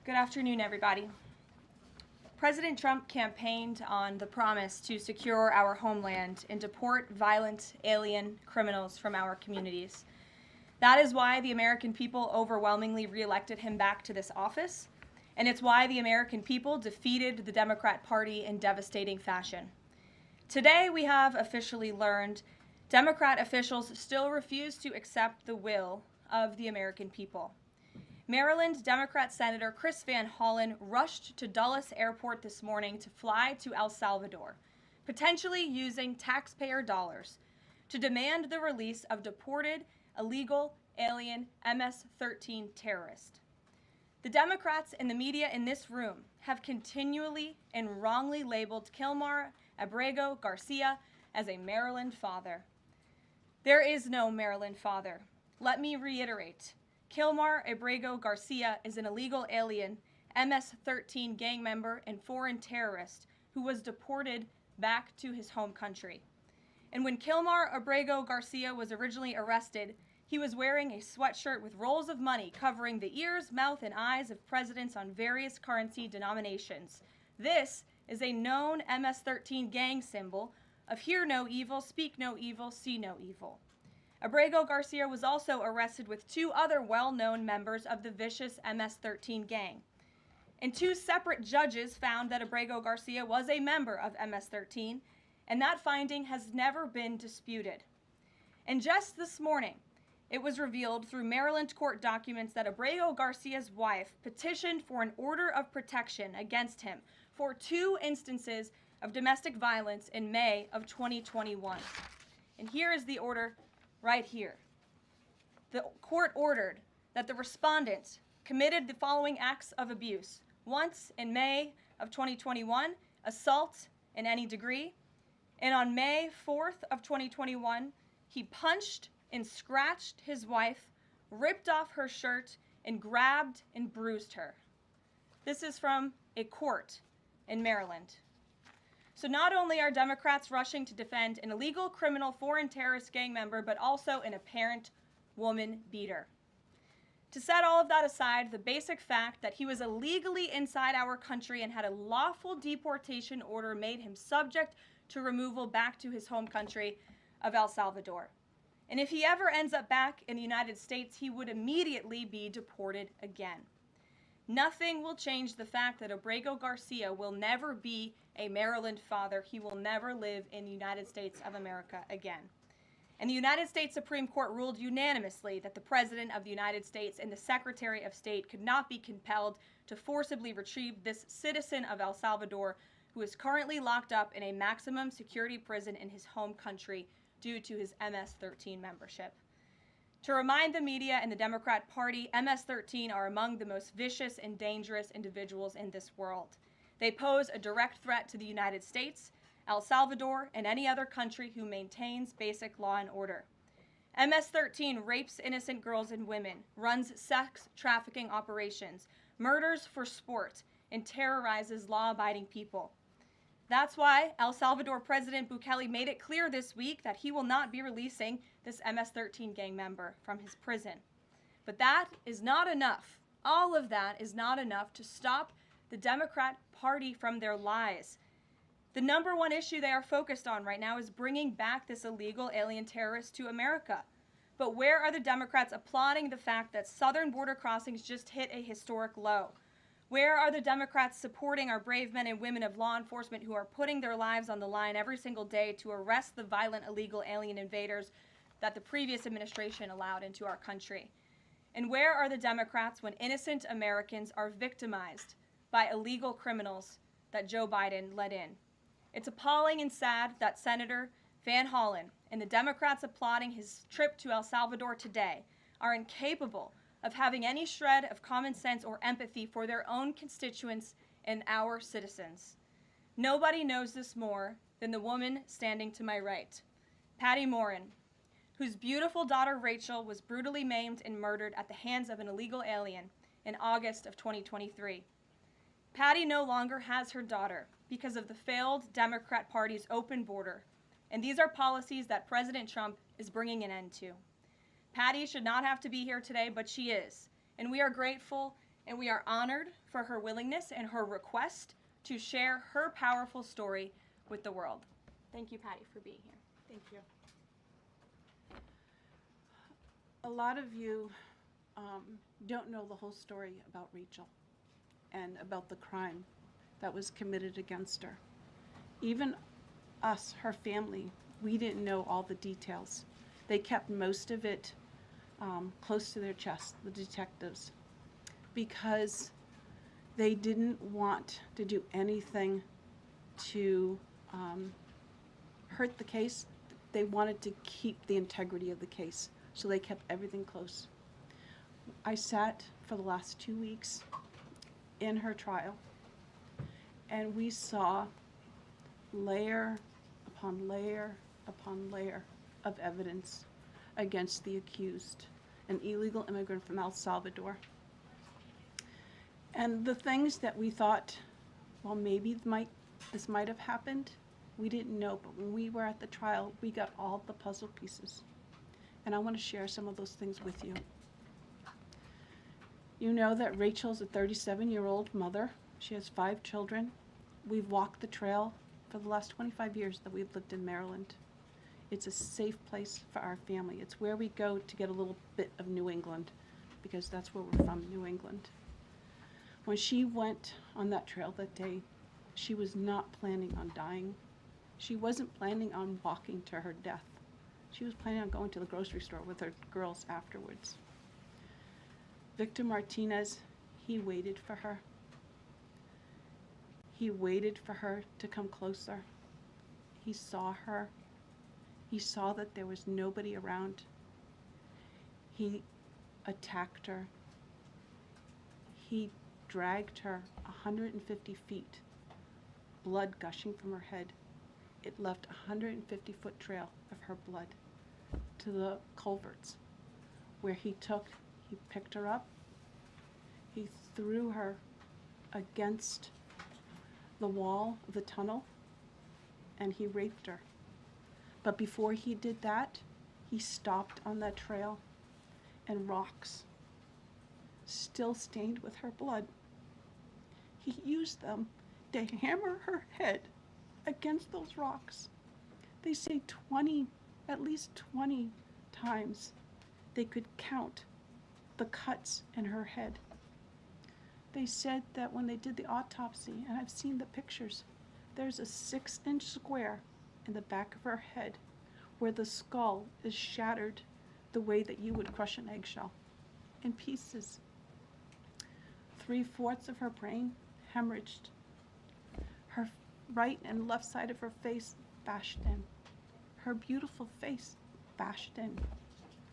Good afternoon, everybody. President Trump campaigned on the promise to secure our homeland and deport violent alien criminals from our communities. That is why the American people overwhelmingly reelected him back to this office, and it's why the American people defeated the Democrat Party in devastating fashion. Today, we have officially learned Democrat officials still refuse to accept the will of the American people. Maryland Democrat Senator Chris Van Hollen rushed to Dulles Airport this morning to fly to El Salvador, potentially using taxpayer dollars, to demand the release of deported illegal alien MS-13 terrorist. The Democrats and the media in this room have continually and wrongly labeled Kilmar Abrego Garcia as a Maryland father. There is no Maryland father. Let me reiterate. Kilmar Abrego Garcia is an illegal alien, MS-13 gang member and foreign terrorist who was deported back to his home country. And when Kilmar Abrego Garcia was originally arrested, he was wearing a sweatshirt with rolls of money covering the ears, mouth, and eyes of presidents on various currency denominations. This is a known MS-13 gang symbol of hear no evil, speak no evil, see no evil. Abrego Garcia was also arrested with two other well-known members of the vicious MS-13 gang. And two separate judges found that Abrego Garcia was a member of MS-13, and that finding has never been disputed. And just this morning, it was revealed through Maryland court documents that Abrego Garcia's wife petitioned for an order of protection against him for 2 instances of domestic violence in May of 2021. And here is the order right here. The court ordered that the respondent committed the following acts of abuse. Once in May of 2021, assault in any degree. And on May 4th of 2021, he punched and scratched his wife, ripped off her shirt, and grabbed and bruised her. This is from a court in Maryland. So not only are Democrats rushing to defend an illegal criminal foreign terrorist gang member, but also an apparent woman beater. To set all of that aside, the basic fact that he was illegally inside our country and had a lawful deportation order made him subject to removal back to his home country of El Salvador. And if he ever ends up back in the United States, he would immediately be deported again. Nothing will change the fact that Abrego Garcia will never be a Maryland father. He will never live in the United States of America again. And the United States Supreme Court ruled unanimously that the President of the United States and the Secretary of State could not be compelled to forcibly retrieve this citizen of El Salvador who is currently locked up in a maximum security prison in his home country due to his MS-13 membership. To remind the media and the Democrat Party, MS-13 are among the most vicious and dangerous individuals in this world. They pose a direct threat to the United States, El Salvador, and any other country who maintains basic law and order. MS-13 rapes innocent girls and women, runs sex trafficking operations, murders for sport, and terrorizes law-abiding people. That's why El Salvador President Bukele made it clear this week that he will not be releasing this MS-13 gang member from his prison. But that is not enough. All of that is not enough to stop the Democrat Party from their lies. The number one issue they are focused on right now is bringing back this illegal alien terrorist to America. But where are the Democrats applauding the fact that southern border crossings just hit a historic low? Where are the Democrats supporting our brave men and women of law enforcement who are putting their lives on the line every single day to arrest the violent illegal alien invaders that the previous administration allowed into our country? And where are the Democrats when innocent Americans are victimized by illegal criminals that Joe Biden let in? It's appalling and sad that Senator Van Hollen and the Democrats applauding his trip to El Salvador today are incapable of having any shred of common sense or empathy for their own constituents and our citizens. Nobody knows this more than the woman standing to my right, Patty Morin, whose beautiful daughter Rachel was brutally maimed and murdered at the hands of an illegal alien in August of 2023. Patty no longer has her daughter because of the failed Democrat Party's open border, and these are policies that President Trump is bringing an end to. Patty should not have to be here today, but she is, and we are grateful and we are honored for her willingness and her request to share her powerful story with the world. Thank you, Patty, for being here. Thank you. A lot of you don't know the whole story about Rachel and about the crime that was committed against her. Even us, her family, we didn't know all the details. They kept most of it close to their chest, the detectives, because they didn't want to do anything to hurt the case. They wanted to keep the integrity of the case, so they kept everything close. I sat for the last 2 weeks in her trial, and we saw layer upon layer upon layer of evidence against the accused, an illegal immigrant from El Salvador. And the things that we thought, well, maybe this might have happened, we didn't know, but when we were at the trial, we got all the puzzle pieces. And I want to share some of those things with you. You know that Rachel's a 37-year-old mother. She has 5 children. We've walked the trail for the last 25 years that we've lived in Maryland. It's a safe place for our family. It's where we go to get a little bit of New England, because that's where we're from, New England. When she went on that trail that day, she was not planning on dying. She wasn't planning on walking to her death. She was planning on going to the grocery store with her girls afterwards. Victor Martinez, he waited for her. He waited for her to come closer. He saw her. He saw that there was nobody around. He attacked her. He dragged her 150 feet, blood gushing from her head. It left a 150-foot trail of her blood to the culverts, where he picked her up, he threw her against the wall of the tunnel, and he raped her. But before he did that, he stopped on that trail, and rocks, still stained with her blood, he used them to hammer her head against those rocks. They say at least 20 times they could count the cuts in her head. They said that when they did the autopsy, and I've seen the pictures, there's a 6-inch square in the back of her head where the skull is shattered the way that you would crush an eggshell in pieces. 3/4 of her brain hemorrhaged. Her right and left side of her face bashed in. Her beautiful face bashed in.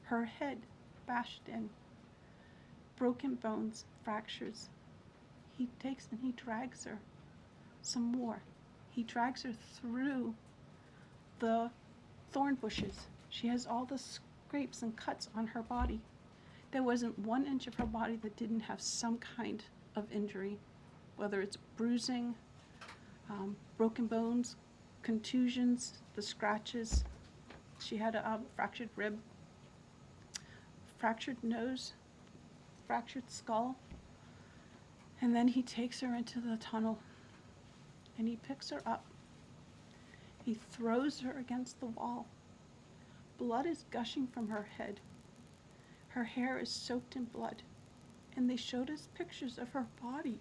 Her head bashed in. Broken bones, fractures. He takes and he drags her some more. He drags her through the thorn bushes. She has all the scrapes and cuts on her body. There wasn't 1 inch of her body that didn't have some kind of injury, whether it's bruising, broken bones, contusions, the scratches. She had a fractured rib, fractured nose, fractured skull. And then he takes her into the tunnel and he picks her up. He throws her against the wall. Blood is gushing from her head. Her hair is soaked in blood. And they showed us pictures of her body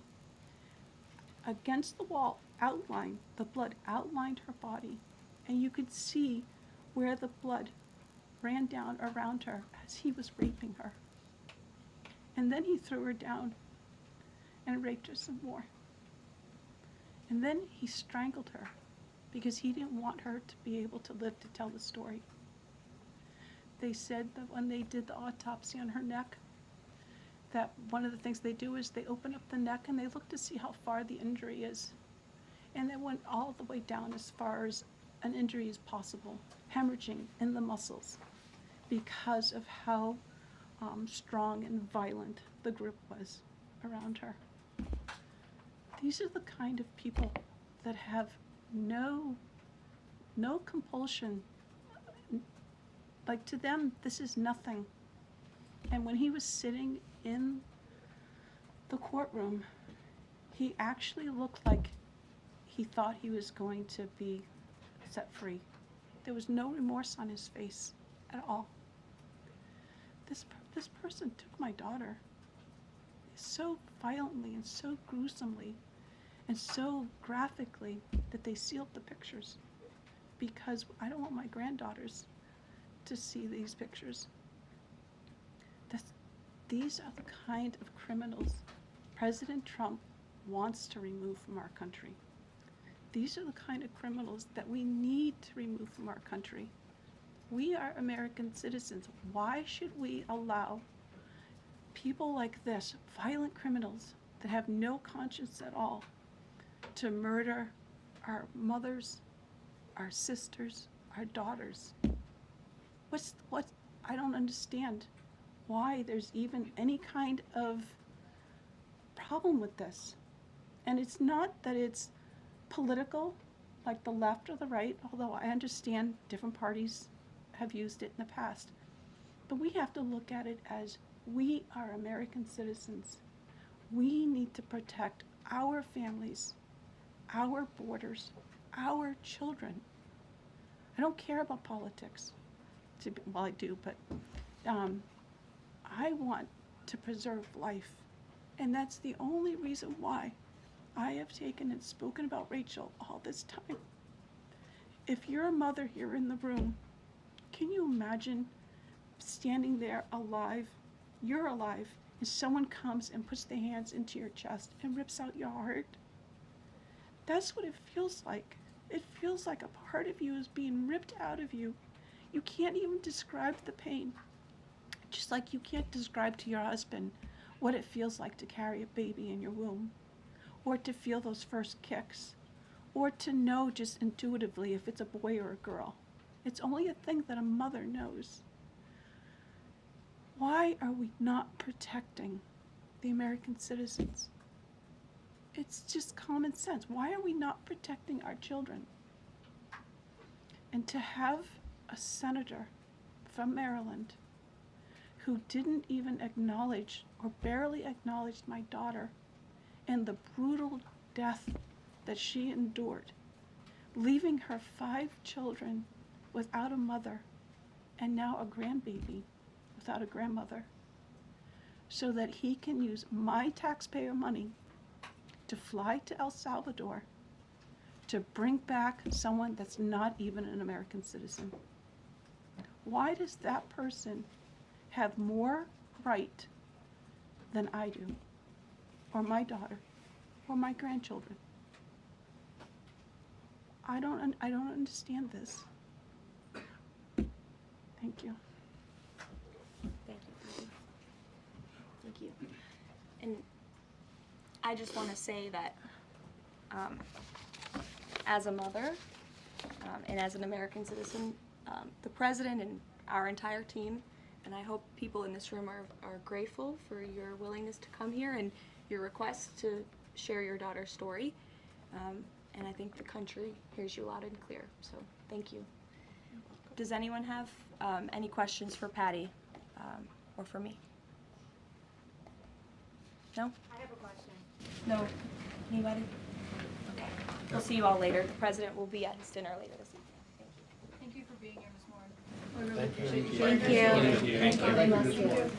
against the wall, outlined. The blood outlined her body. And you could see where the blood ran down around her as he was raping her. And then he threw her down and raped her some more. And then he strangled her because he didn't want her to be able to live to tell the story. They said that when they did the autopsy on her neck, that one of the things they do is they open up the neck and they look to see how far the injury is. And they went all the way down as far as an injury is possible, hemorrhaging in the muscles because of how strong and violent the group was around her. These are the kind of people that have no compulsion. Like, to them, this is nothing. And when he was sitting in the the courtroom, he actually looked like he thought he was going to be set free. There was no remorse on his face at all. This person took my daughter so violently and so gruesomely and so graphically that they sealed the pictures, because I don't want my granddaughters to see these pictures. These are the kind of criminals President Trump wants to remove from our country. These are the kind of criminals that we need to remove from our country. We are American citizens. Why should we allow people like this, violent criminals that have no conscience at all, to murder our mothers, our sisters, our daughters? I don't understand why there's even any kind of problem with this. And it's not that it's political, like the left or the right, although I understand different parties have used it in the past. But we have to look at it as we are American citizens. We need to protect our families, our borders, our children. I don't care about politics. Well, I do, but I want to preserve life. And that's the only reason why I have taken and spoken about Rachel all this time. If you're a mother here in the room, can you imagine standing there alive? You're alive, and someone comes and puts their hands into your chest and rips out your heart? That's what it feels like. It feels like a part of you is being ripped out of you. You can't even describe the pain. Just like you can't describe to your husband what it feels like to carry a baby in your womb, or to feel those first kicks, or to know just intuitively if it's a boy or a girl. It's only a thing that a mother knows. Why are we not protecting the American citizens? It's just common sense. Why are we not protecting our children? And to have a senator from Maryland who didn't even acknowledge or barely acknowledged my daughter and the brutal death that she endured, leaving her 5 children without a mother and now a grandbaby without a grandmother, so that he can use my taxpayer money to fly to El Salvador to bring back someone that's not even an American citizen. Why does that person have more right than I do, or my daughter, or my grandchildren? I don't understand this. Thank you. Thank you. Thank you. And I just want to say that as a mother and as an American citizen, the president and our entire team, and I hope people in this room are grateful for your willingness to come here and your request to share your daughter's story. And I think the country hears you loud and clear. So thank you. Does anyone have any questions for Patty or for me? No? I have a question. No? Anybody? Okay. We'll see you all later. The president will be at his dinner later this evening. Thank you. Thank you for being here, Ms. Morin. We really appreciate you. Thank you. Thank you.